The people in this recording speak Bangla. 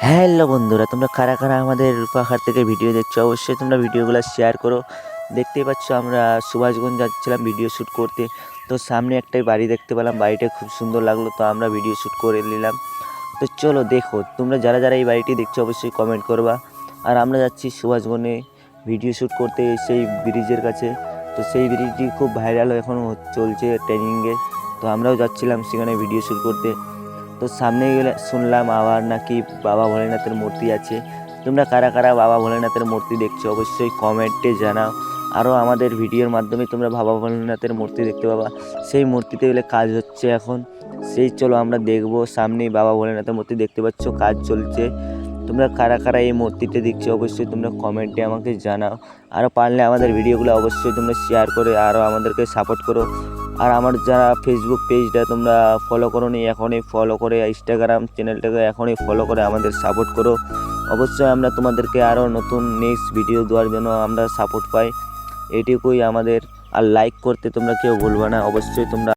হ্যালো বন্ধুরা, তোমরা কারা কারা আমাদের পাহাড় থেকে ভিডিও দেখছো? অবশ্যই তোমরা ভিডিওগুলো শেয়ার করো। দেখতেই পাচ্ছ আমরা সুভাষগঞ্জ যাচ্ছিলাম ভিডিও শ্যুট করতে। তো সামনে একটাই বাড়ি দেখতে পেলাম, বাড়িটা খুব সুন্দর লাগলো, তো আমরা ভিডিও শ্যুট করে নিলাম। তো চলো দেখো, তোমরা যারা যারা এই বাড়িটি দেখছো অবশ্যই কমেন্ট করবা। আর আমরা যাচ্ছি সুভাষগঞ্জে ভিডিও শ্যুট করতে সেই ব্রিজের কাছে। তো সেই ব্রিজটি খুব ভাইরাল এখনও চলছে ট্রেনিংয়ে। তো আমরাও যাচ্ছিলাম সেখানে ভিডিও শ্যুট করতে। তো সামনে গেলে শুনলাম আবার নাকি বাবা ভোলেনাথের মূর্তি আছে। তোমরা কারা কারা বাবা ভোলেনাথের মূর্তি দেখছো অবশ্যই কমেন্টে জানাও। আরও আমাদের ভিডিওর মাধ্যমে তোমরা বাবা ভোলেনাথের মূর্তি দেখতে পাবা। সেই মূর্তিতে গেলে কাজ হচ্ছে এখন, সেই চলো আমরা দেখবো। সামনেই বাবা ভোলেনাথের মূর্তি দেখতে পাচ্ছ, কাজ চলছে। তোমরা কারা কারা এই মূর্তিটা দেখছো অবশ্যই তোমরা কমেন্টে আমাকে জানাও। আরও পারলে আমাদের ভিডিওগুলো অবশ্যই তোমরা শেয়ার করে আরও আমাদেরকে সাপোর্ট করো। আর আমার যারা ফেসবুক পেজটা তোমরা ফলো করো নি, এখনই ফলো করে, ইনস্টাগ্রাম চ্যানেলটাকে এখনই ফলো করে আমাদের সাপোর্ট করো। অবশ্যই আমরা তোমাদেরকে আরও নতুন নেক্সট ভিডিও দেওয়ার জন্য আমরা সাপোর্ট পাই, এটুকুই আমাদের। আর লাইক করতে তোমরা কেউ ভুলবে না, অবশ্যই তোমরা